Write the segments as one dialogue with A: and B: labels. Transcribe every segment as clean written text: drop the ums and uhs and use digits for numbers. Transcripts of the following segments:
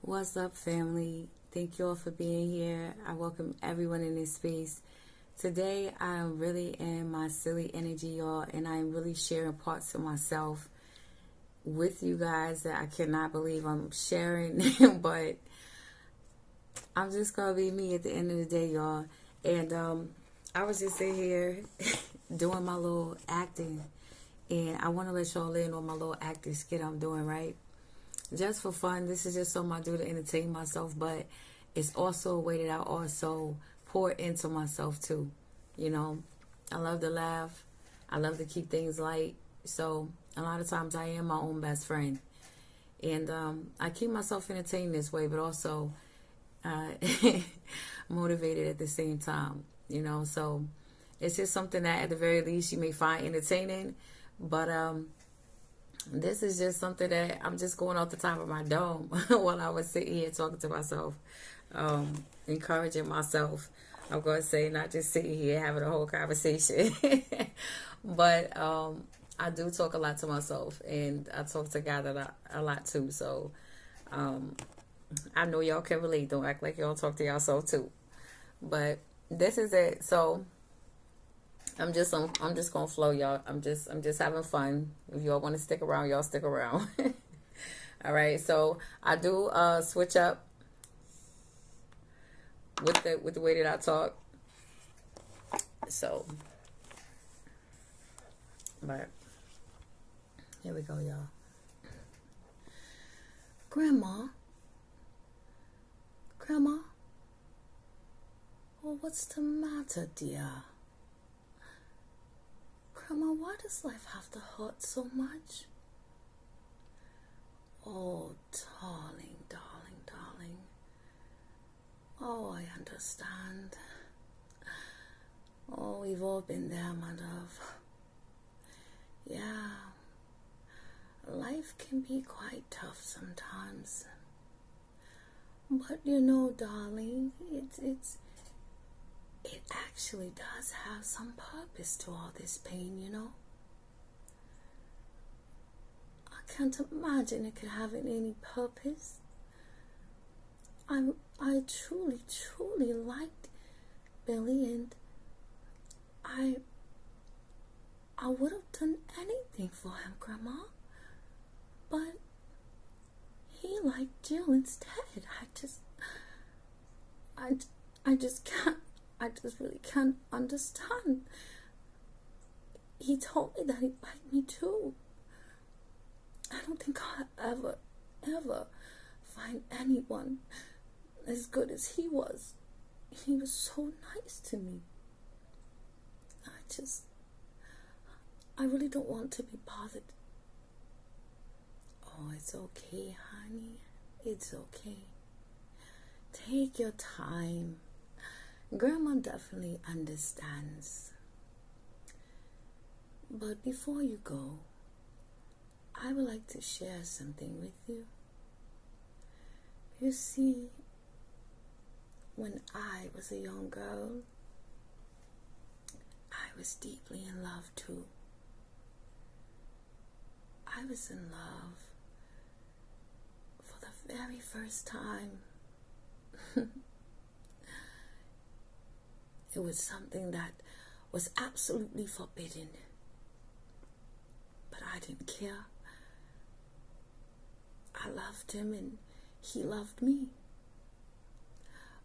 A: What's up, family? Thank you all for being here. I welcome everyone in this space. Today, I'm really in my silly energy, y'all, and I'm really sharing parts of myself with you guys that I cannot believe I'm sharing, but I'm just gonna be me at the end of the day, y'all. And I was just sitting here doing my little acting, and I want to let y'all in on my little acting skit I'm doing, right? Just for fun. This is just something I do to entertain myself, but it's also a way that I also pour into myself too. You know, I love to laugh. I love to keep things light. So a lot of times I am my own best friend. And I keep myself entertained this way, but also motivated at the same time. So it's just something that at the very least you may find entertaining. But this is just something that I'm just going off the top of my dome while I was sitting here talking to myself, encouraging myself. I'm going to say not just sitting here having a whole conversation, but I do talk a lot to myself, and I talk to God a lot too. So I know y'all can relate. Don't act like y'all talk to yourself too. But this is it. So I'm just gonna flow, y'all. I'm just having fun. If y'all want to stick around, y'all stick around. All right. So I do switch up with the way that I talk. So, but here we go, y'all. Grandma, oh, what's the matter, dear? Grandma, why does life have to hurt so much? Oh, darling, darling, darling. Oh, I understand. Oh, we've all been there, my love. Yeah, life can be quite tough sometimes. But darling, it actually does have some purpose to all this pain, I can't imagine it could have any purpose. I truly, truly liked Billy, and I would have done anything for him, Grandma. But he liked Jill instead. I just can't. I just really can't understand. He told me that he liked me too. I don't think I'll ever find anyone as good as he was. He was so nice to me. I really don't want to be bothered. Oh, it's okay, honey. It's okay. Take your time. Grandma definitely understands. But before you go, I would like to share something with you. You see, when I was a young girl, I was deeply in love too. I was in love for the very first time. It was something that was absolutely forbidden. But I didn't care. I loved him and he loved me.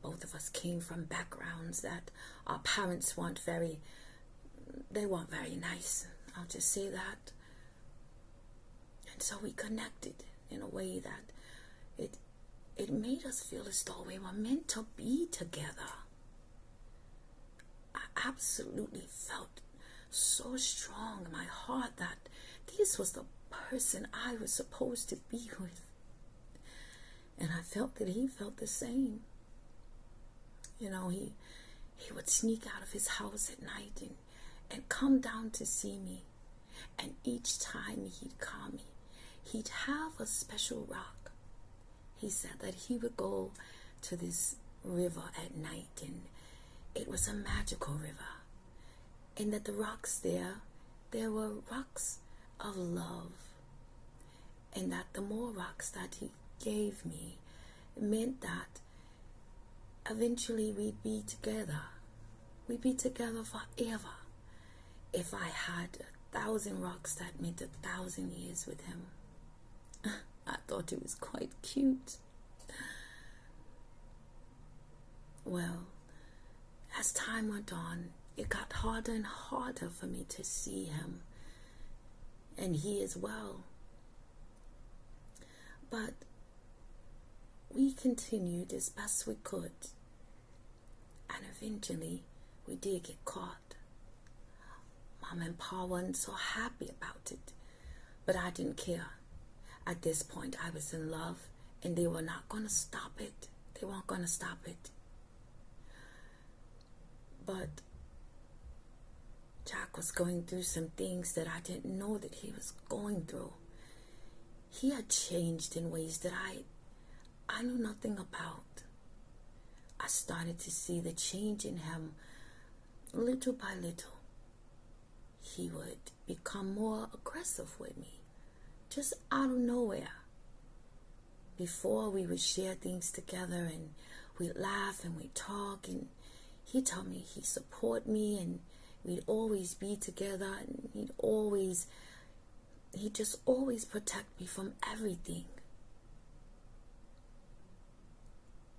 A: Both of us came from backgrounds that our parents weren't very nice. I'll just say that. And so we connected in a way that it made us feel as though we were meant to be together. I absolutely felt so strong in my heart that this was the person I was supposed to be with. And I felt that he felt the same. He would sneak out of his house at night and come down to see me. And each time he'd call me, he'd have a special rock. He said that he would go to this river at night, and it was a magical river. And that the rocks there were rocks of love. And that the more rocks that he gave me, It meant that eventually we'd be together. We'd be together forever. If I had 1,000 rocks, that meant 1,000 years with him. I thought it was quite cute. Well, as time went on, it got harder and harder for me to see him, and he as well. But we continued as best we could, and eventually we did get caught. Mom and Pa weren't so happy about it, but I didn't care. At this point, I was in love, and they were not going to stop it. They weren't going to stop it. But Jack was going through some things that I didn't know that he was going through. He had changed in ways that I knew nothing about. I started to see the change in him little by little. He would become more aggressive with me, just out of nowhere. Before, we would share things together, and we'd laugh and we'd talk, and he told me he'd support me, and we'd always be together, and he'd just always protect me from everything.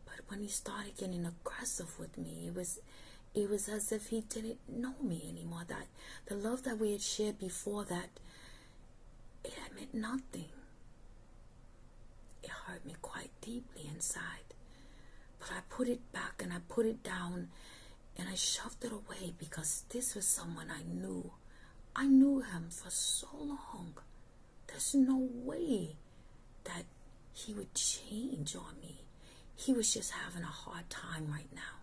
A: But when he started getting aggressive with me, it was as if he didn't know me anymore. That the love that we had shared before that, it had meant nothing. It hurt me quite deeply inside. But I put it back and I put it down and I shoved it away, because this was someone I knew. I knew him for so long. There's no way that he would change on me. He was just having a hard time right now.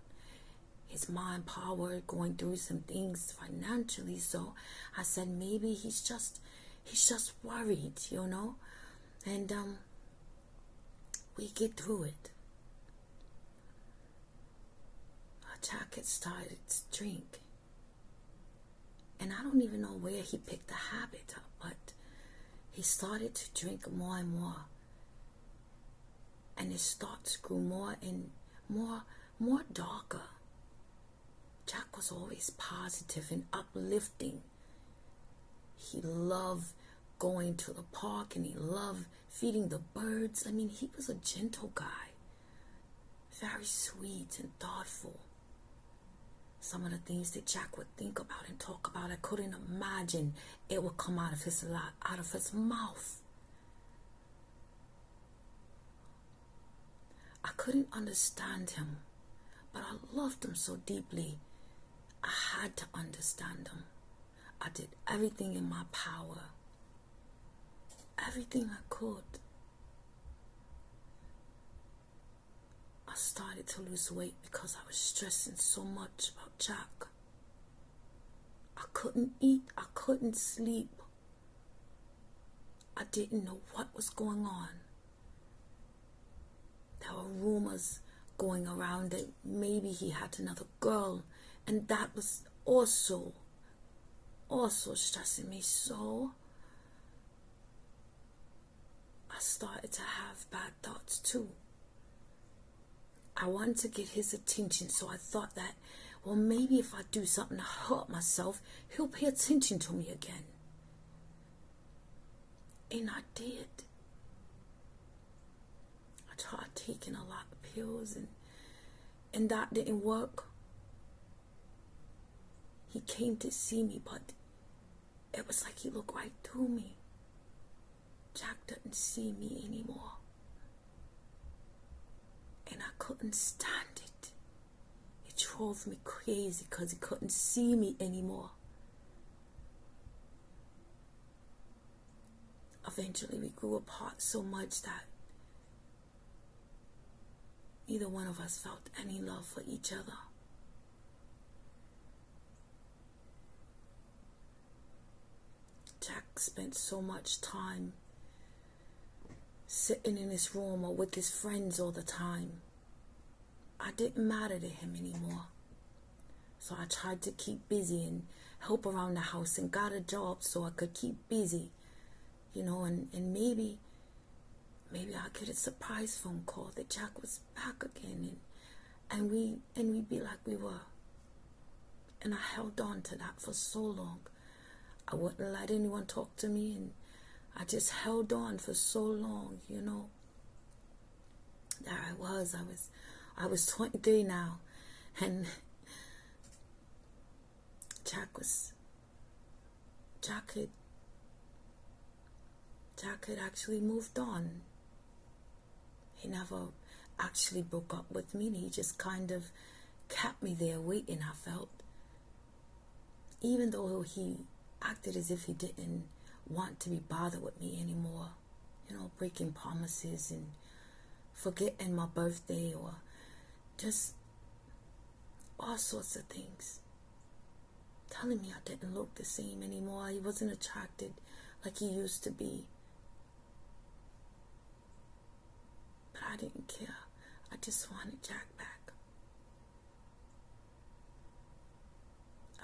A: His mom and Pa were going through some things financially, so I said maybe he's just worried, you know. And we get through it. Jack had started to drink, and I don't even know where he picked the habit up, but he started to drink more and more, and his thoughts grew more and more darker. Jack was always positive and uplifting. He loved going to the park, and he loved feeding the birds. I mean, he was a gentle guy, very sweet and thoughtful. Some of the things that Jack would think about and talk about, I couldn't imagine it would come out of his mouth. I couldn't understand him, but I loved him so deeply. I had to understand him. I did everything in my power, everything I could. I started to lose weight because I was stressing so much about Jack. I couldn't eat, I couldn't sleep. I didn't know what was going on. There were rumors going around that maybe he had another girl, and that was also stressing me so. I started to have bad thoughts too. I wanted to get his attention, so I thought that, well, maybe if I do something to hurt myself, he'll pay attention to me again. And I did. I tried taking a lot of pills, and that didn't work. He came to see me, but it was like he looked right through me. Jack didn't see me anymore. And I couldn't stand it. It drove me crazy because he couldn't see me anymore. Eventually we grew apart so much that neither one of us felt any love for each other. Jack spent so much time sitting in his room or with his friends all the time. I didn't matter to him anymore. So I tried to keep busy and help around the house and got a job so I could keep busy, you know, and maybe maybe I'll get a surprise phone call that Jack was back again, and we'd be like we were. And I held on to that for so long. I wouldn't let anyone talk to me, and I just held on for so long, you know. There I was 23 now, and Jack had actually moved on. He never actually broke up with me. He just kind of kept me there waiting, I felt. Even though he acted as if he didn't want to be bothered with me anymore. You know, breaking promises and forgetting my birthday, or just all sorts of things. Telling me I didn't look the same anymore. He wasn't attracted like he used to be. But I didn't care. I just wanted Jack back.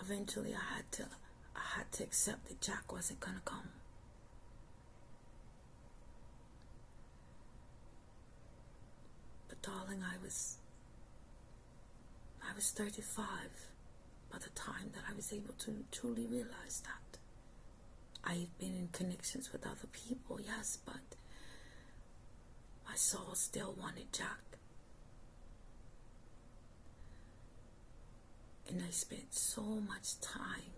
A: Eventually I had to accept that Jack wasn't gonna come. But darling, I was 35 by the time that I was able to truly realize that. I had been in connections with other people, yes, but my soul still wanted Jack. And I spent so much time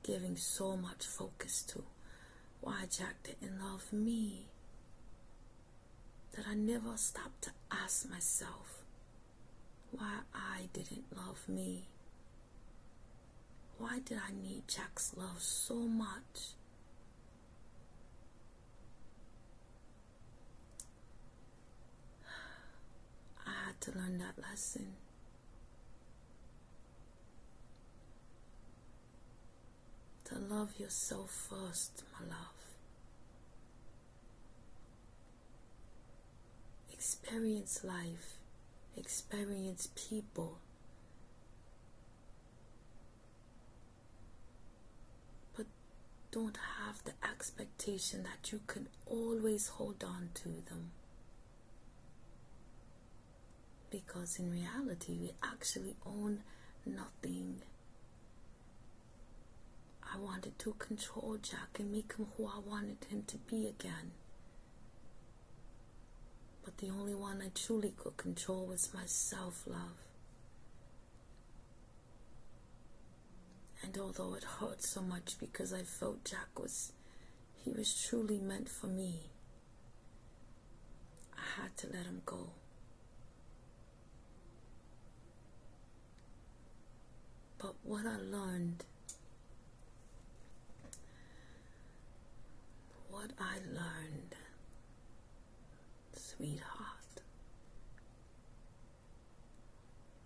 A: giving so much focus to why Jack didn't love me, that I never stopped to ask myself why I didn't love me. Why did I need Jack's love so much? I had to learn that lesson. To love yourself first, my love. Experience life. Experience people. But don't have the expectation that you can always hold on to them. Because in reality, we actually own nothing. I wanted to control Jack and make him who I wanted him to be again. But the only one I truly could control was my self-love. And although it hurt so much because I felt he was truly meant for me, I had to let him go. But what I learned, sweetheart,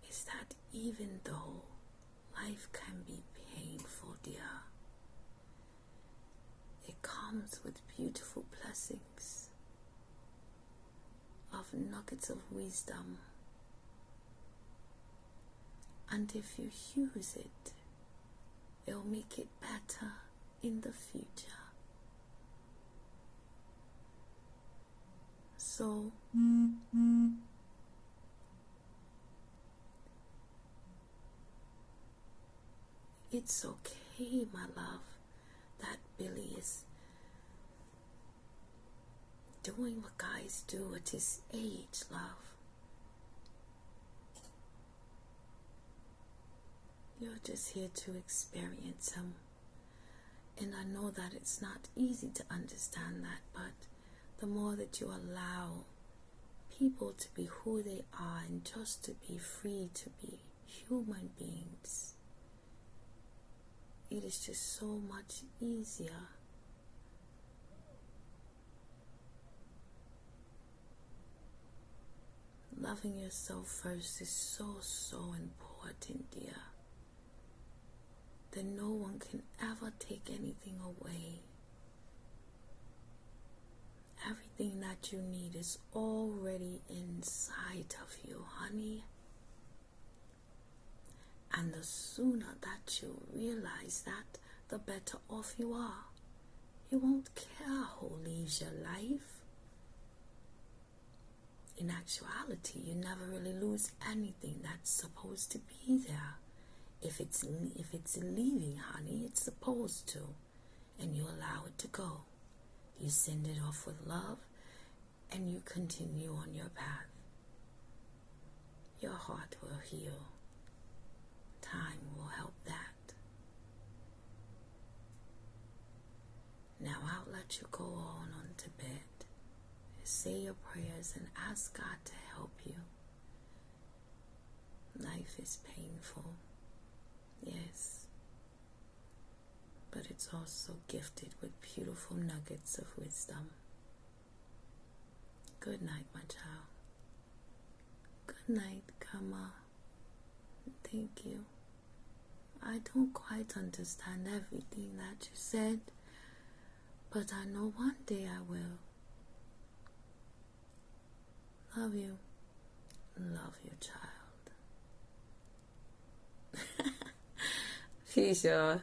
A: is that even though life can be painful, dear, it comes with beautiful blessings of nuggets of wisdom. And if you use it, it'll make it better in the future. So, it's okay, my love, that Billy is doing what guys do at his age, love. You're just here to experience him. And I know that it's not easy to understand that, but the more that you allow people to be who they are and just to be free to be human beings, it is just so much easier. Loving yourself first is so important, dear. That no one can ever take anything away. Everything that you need is already inside of you, honey. And the sooner that you realize that, the better off you are. you won't care who leaves your life. In actuality, you never really lose anything that's supposed to be there. If it's leaving, honey, it's supposed to. And you allow it to go. You send it off with love, and you continue on your path. Your heart will heal. Time will help that. Now I'll let you go on to bed. Say your prayers and ask God to help you. Life is painful, yes, but it's also gifted with beautiful nuggets of wisdom. Good night, my child. Good night, Kama. Thank you. I don't quite understand everything that you said, but I know one day I will. Love you. Love you, child. Peace, y'all.